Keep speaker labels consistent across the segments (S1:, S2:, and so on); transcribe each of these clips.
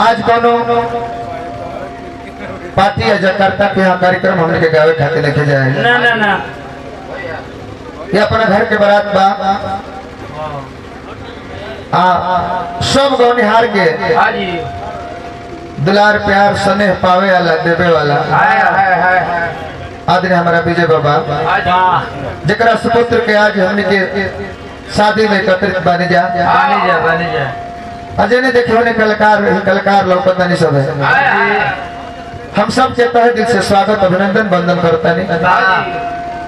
S1: आज कोनो पार्टी या जकार्ता के यहाँ कार्यक्रम हमने के गावे खाते लेके जाए
S2: ना ना ना
S1: ये अपना घर के बारात बा सब गौनिहार के दुलार प्यार स्नेह पावे वाला देवे वाला आदरणीय हमारा विजय बाबा जरा सुपुत्र के आज हमने के शादी में एकत्रित बने जा अजय ने देखे होने कलाकार लोग पता नहीं सब है हम सब के तहे दिल से स्वागत अभिनंदन वंदन करता नहीं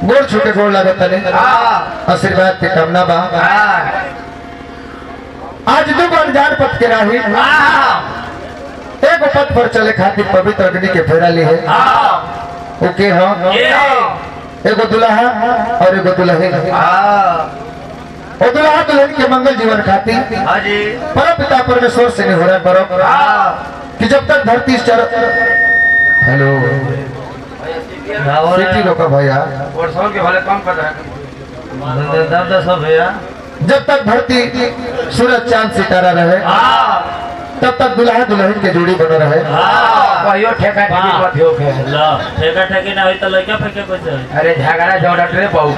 S1: गोड़ छूटे गोड़ लगता नहीं आशीर्वाद के कामना बा आज दो अनजान पथ के राही एक पथ पर चले खातिर पवित्र अग्नि के फेरा ली है ओके हाँ एगो दुल्हा और एगो दुल्हन और दुल्हा दुल्हन के मंगल जीवन खातिर परम पिता परमेश्वर से नहीं हो रहा करो कि जब तक धरती हेलो सिटी लोग भैया जब तक धरती सूरज चांद सितारा रहे तब तक दुल्हा दुल्हन के जोड़ी बने रहे
S2: ठेका ठेकी ना होई तो लइका फेंके पैसे
S3: अरे झगड़ा झगड़ा रे बहु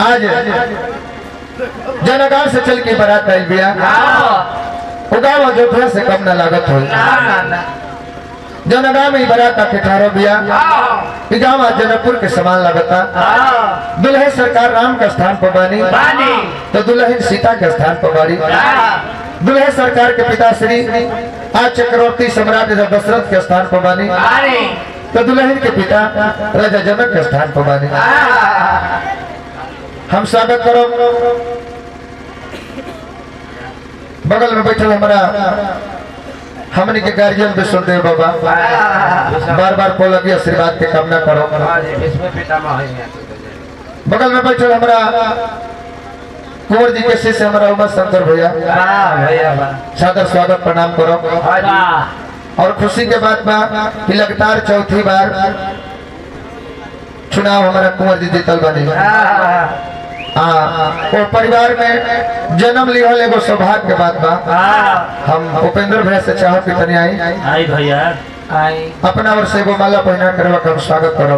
S1: आज जनगांव से चल के बारात आई बिया गाँव अयोध्या से कम न लागत हो जनगांव में बारात आके ठहरो बिया गाँव जनकपुर के समान लगता दुल्हे सरकार राम के स्थान पर बानी तो दुल्हन सीता के स्थान पर बारी दुल्हे सरकार के पिता श्री आज चक्रवर्ती सम्राट दशरथ के स्थान पर बानी तो दुल्हन के पिता राजा जनक के स्थान पर बानी हम स्वागत करो बगल में बैठे हमारा हमने के गार्जियन विष्णुदेव बाबा बार बार को लगी आशीर्वाद के कामना करो बगल में बैठे हमारा कुंवर जी के शिष्य हमारा उमा शंकर भैया सादर स्वागत प्रणाम करो और खुशी के बाद में लगातार चौथी बार चुनाव हमारा कुंवर जी जीतल बनी और परिवार में जन्म लिहल एगो सौभाग्य के बात बा हम उपेंद्र भैया से चाहो कि तनी आई
S2: भैया आई
S1: अपना और से एगो माला पहना करवा कर स्वागत करो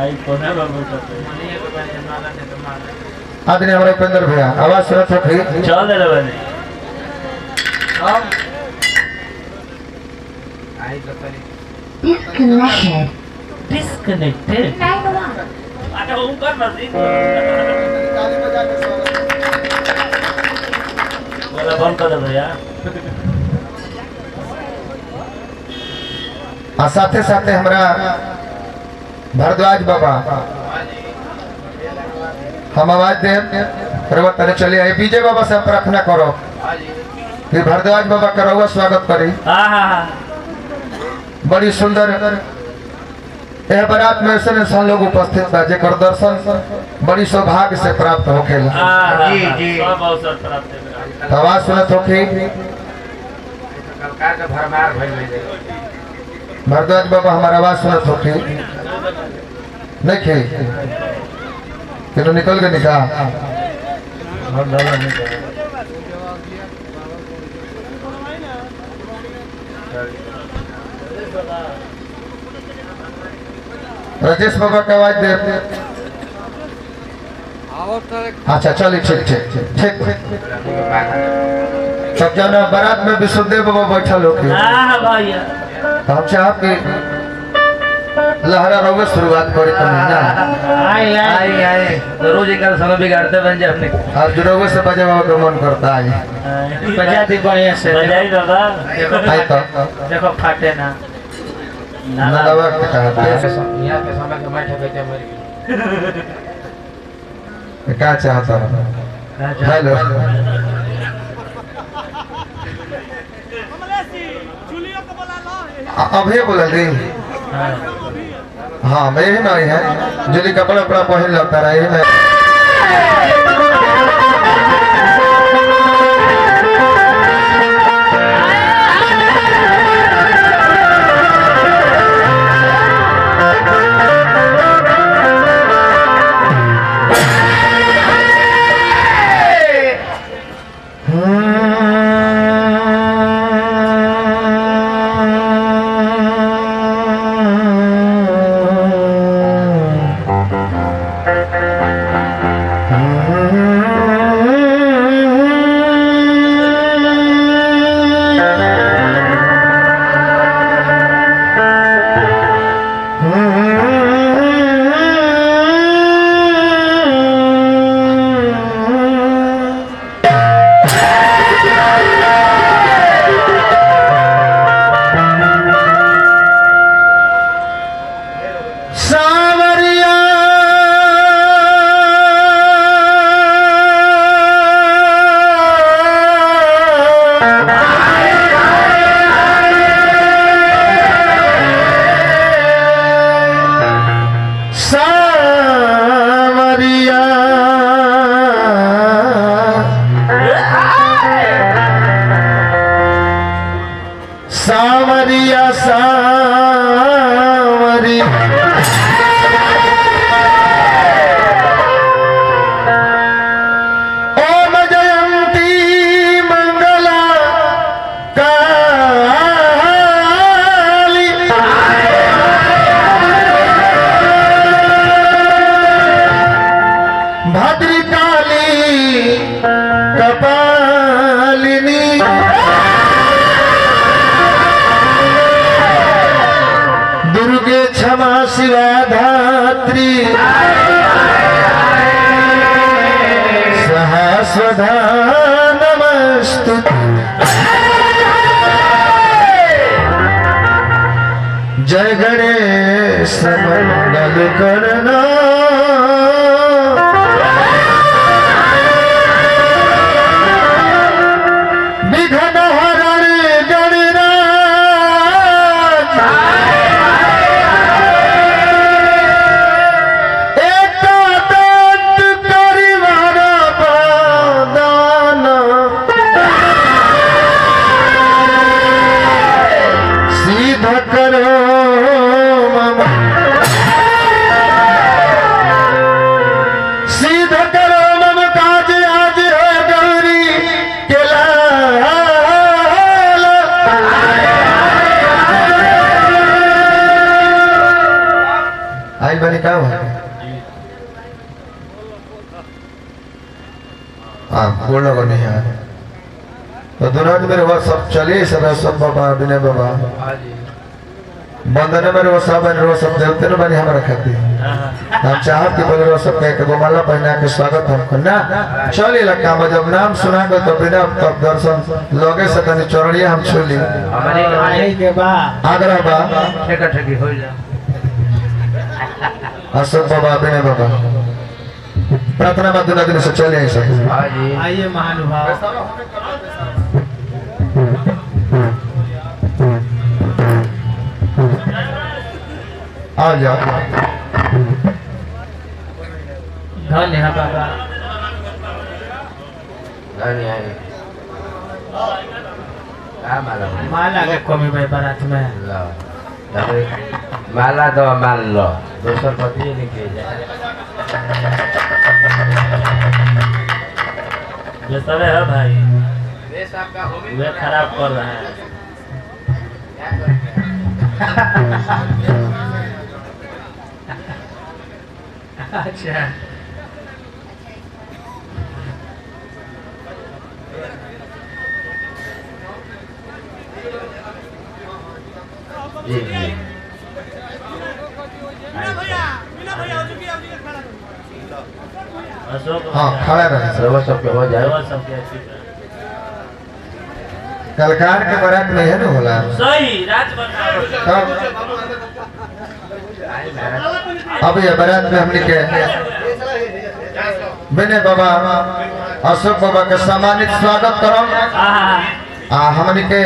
S2: आई कोने बाबू
S1: आदरणीय हमारे उपेंद्र भैया आवाज सुनत हो फिर
S2: चल दे रे डिस्कनेक्टेड आता हूं कर मत बोला बंद कर दे भैया
S1: साथे साथे हमारा भारद्वाज बाबा हम आवाज दे तने चले आए विजय बाबा से प्रार्थना करो फिर भारद्वाज बाबा का रहुआ स्वागत करी बड़ी सुंदर यह बारात में ऐसे इंसान लोग उपस्थित बा जेकर दर्शन बड़ी सौभाग्य से प्राप्त होखेला आवाज सुनत होखी भारद्वाज बाबा हमारा आवाज सुनत होखी नहीं खे निकल के निकाह राजेश बाबा का आवाज दे अच्छा चलिए ठीक ठीक ठीक सब जाना बारात में विष्णुदेव बाबा बैठा लोग हम चाहब कि लहरा रोगे शुरुआत करी तो
S3: तो रोज एक समय बिगाड़ते बन जाए अपने
S1: अब रोगे से बजे बाबा का मन करता है
S3: बजा दी बढ़िया से
S2: बजाई बाबा
S3: देखो फाटे ना
S1: नलवा के कहते
S3: यहाँ के समय के बैठे बैठे मरी
S1: क्या चाहता है हेलो अभी बोला दी हाँ मैं ही नहीं है जुली कपड़ा कपड़ा पहन लगता रहा यही स्वधा नमस्तुते जय गणेश मंगल करना विघ्न हरण गणराज एकादंत परिवार प्रदान सिद्ध करो मम सिद्ध करो मम काज आज है गौरी के लाल आई बनी क्या हुआ हाँ बोलना को नहीं है तो दुनिया मेरे वो सब चलिए सब सब बाबा विनय बाबा बंदने मेरे वो सब देवते ने बनी हमारा खाती हम चाहत कि बोले वो सब कह के वो माला पहना के स्वागत हम करना चलिए लगता हम जब नाम सुना को तो बिना तब दर्शन लोगे से तनी चरणिया हम छूली
S3: हमारे आने के बाद
S1: आगरा बा
S3: ठेका ठेकी हो जा
S1: अशोक बाबा विनय बाबा प्रार्थना बाद दुनिया दिन से चले आई सब
S3: आइए महानुभाव
S1: आ जाओ
S3: धन्य है बाबा माला के कमी भाई बारात में
S4: माला तो मान लो दोसर पति लिखे जाए
S2: ये सब है भाई वे खराब कर रहे हैं
S3: अच्छा
S4: जी जी
S2: अशोक
S1: हाँ खड़ा रहे
S4: सर्व सबके हो जाए
S2: वो सब के अच्छी तरह।
S1: कलकार के बारात में है ना होला
S2: सही राज बना
S1: तब अब ये बारात में हमने के विनय बाबा अशोक बाबा के सम्मानित स्वागत करो हमने के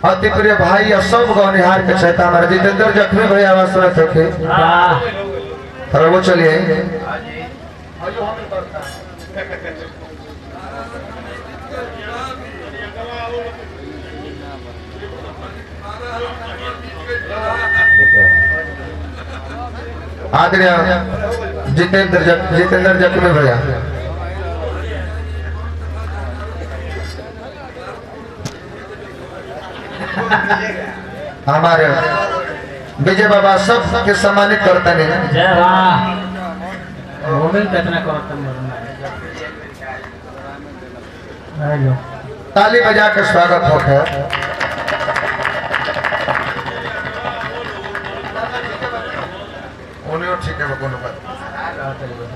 S1: अति प्रिय भाई अशोक गौनिहार के चेता हमारे जितेंद्र जखमी भाई आवाज सुनत थे पर वो चलिए आदरणीय जितेंद्र जखमी भैया हमारे विजय बाबा सब के सम्मानित करता नहीं
S2: जय
S3: वाह मोमिन कितना करता मरना हेलो
S1: ताली बजा के स्वागत हो है उन्हें ठीक है कोनो बात